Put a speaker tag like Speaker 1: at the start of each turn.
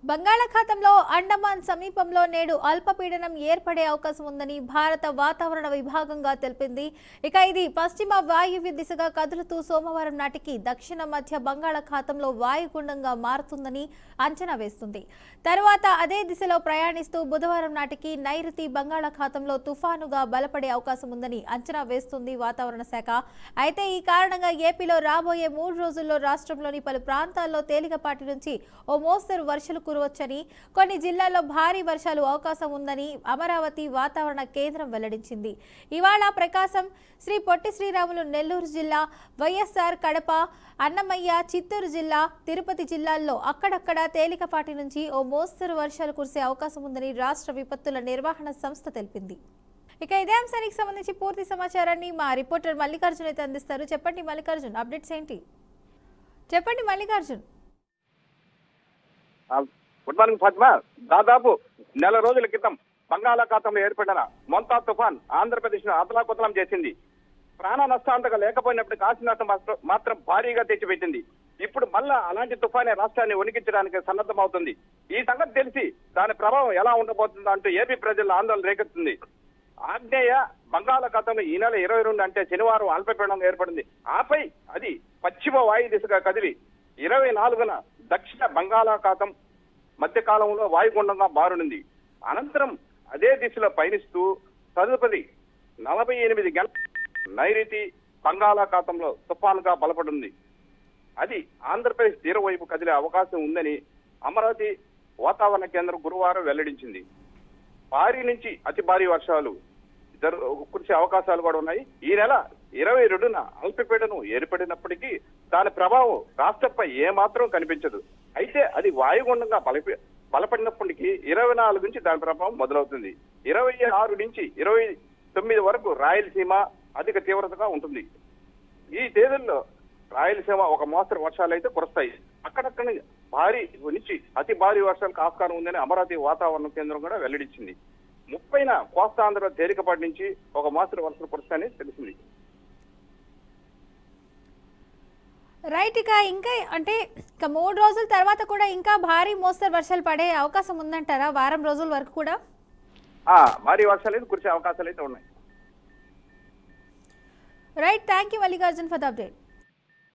Speaker 1: బంగాళాఖాతంలో అండమాన్ సమీపంలో నేడు అల్పపీడనం ఏర్పడే అవకాశం ఉందని భారత వాతావరణ విభాగంగా తెలిపింది. ఇక ఇది పశ్చిమ వాయువ్య దిశగా కదులుతూ సోమవారం నాటికి దక్షిణ మధ్య బంగాళాఖాతంలో వాయుగుండంగా మారుతుందని అంచనా వేస్తుంది. తర్వాత అదే దిశలో ప్రయాణిస్తూ బుధవారం నాటికి నైరుతి బంగాళాఖాతంలో తుఫానుగా బలపడే అవకాశం ఉందని అంచనా వేస్తుంది వాతావరణ శాఖ. అయితే ఈ కారణంగా ఏపీలో రాబోయే 3 రోజుల్లో రాష్ట్రంలోని పలు ప్రాంతాల్లో తేలికపాటి నుంచి ఓ మోస్తరు వర్షాలు కురవచ్చని, కొన్ని జిల్లాల్లో భారీ వర్షాలు అవకాశం ఉందని అమరావతి వాతావరణ కేంద్రం వెల్లడించింది. ఇవాళ ప్రకాశం, శ్రీ పొట్టి శ్రీరాములు నెల్లూరు జిల్లా, వైఎస్ఆర్ కడప, అన్నమయ్య, చిత్తూరు జిల్లా, తిరుపతి జిల్లాల్లో అక్కడక్కడ తేలికపాటి నుంచి ఓ మోస్తరు వర్షాలు కురిసే అవకాశం ఉందని రాష్ట్ర విపత్తుల నిర్వహణ సంస్థ తెలిపింది. ఇక ఇదే అంశానికి సంబంధించి పూర్తి సమాచారాన్ని మా రిపోర్టర్ మల్లికార్జున్ అయితే అందిస్తారు. చెప్పండి మల్లికార్జున్, అప్డేట్స్ ఏంటి? చెప్పండి మల్లికార్జున్.
Speaker 2: Good morning Fatima. దాదాపు నెల రోజుల క్రితం బంగాళాఖాతంలో ఏర్పడిన మొంతా తుఫాన్ ఆంధ్రప్రదేశ్ ను అతలాకుతలం చేసింది. ప్రాణ నష్టాంతగా లేకపోయినప్పుడు కాసి నష్టం మాత్రం భారీగా తెచ్చిపెట్టింది. ఇప్పుడు మళ్ళా అలాంటి తుఫానే రాష్ట్రాన్ని వణికించడానికి సన్నద్ధమవుతుంది. ఈ సంగతి తెలిసి దాని ప్రభావం ఎలా ఉండబోతుందో అంటూ ఏపీ ప్రజల్లో ఆందోళన రేకెత్తుంది. ఆగ్నేయ బంగాళాఖాతంలో ఈ నెల 22 అంటే శనివారం అల్పపీడనం ఏర్పడింది. ఆపై అది పశ్చిమ వాయు దిశగా కదిలి 24న దక్షిణ బంగాళాఖాతం మధ్యకాలంలో వాయుగుండంగా మారనుంది. అనంతరం అదే దిశలో పయనిస్తూ తదుపరి 48 గంటల నైరుతి బంగాళాఖాతంలో తుఫానుగా బలపడింది. అది ఆంధ్రప్రదేశ్ తీర వైపు కదిలే అవకాశం ఉందని అమరావతి వాతావరణ కేంద్రం గురువారం వెల్లడించింది. భారీ నుంచి అతి భారీ వర్షాలు కురిసే అవకాశాలు కూడా ఉన్నాయి. ఈ నెల 22న అల్పపీడనం ఏర్పడినప్పటికీ దాని ప్రభావం రాష్ట్రంపై ఏమాత్రం కనిపించదు. అయితే అది వాయుగుండంగా బలపడినప్పటికీ 24 నుంచి దాని ప్రభావం మొదలవుతుంది. 26 నుంచి 29 వరకు రాయలసీమ అధిక తీవ్రతగా ఉంటుంది. ఈ తేదీల్లో రాయలసీమ ఒక మోస్తరు వర్షాలు అయితే కురుస్తాయి. అక్కడక్కడ భారీ నుంచి అతి భారీ వర్షాలకు ఆస్కారం ఉందని అమరావతి వాతావరణ కేంద్రం కూడా వెల్లడించింది. 30న కోస్తాంధ్రలో తేలికపాటి నుంచి ఒక మోస్తరు వర్షాలు కురుస్తాయని తెలిసింది.
Speaker 1: రైట్. ఇంకా అంటే 3 రోజుల తర్వాత కూడా ఇంకా భారీ మోస్తరు వర్షాలు పడే అవకాశం ఉందంటారా? వారం రోజుల వరకు కూడా
Speaker 2: భారీ వర్షాలు అయితే కురిసే అవకాశాలు అయితే ఉన్నాయి.
Speaker 1: Right. Thank you Mallikarjun for the update.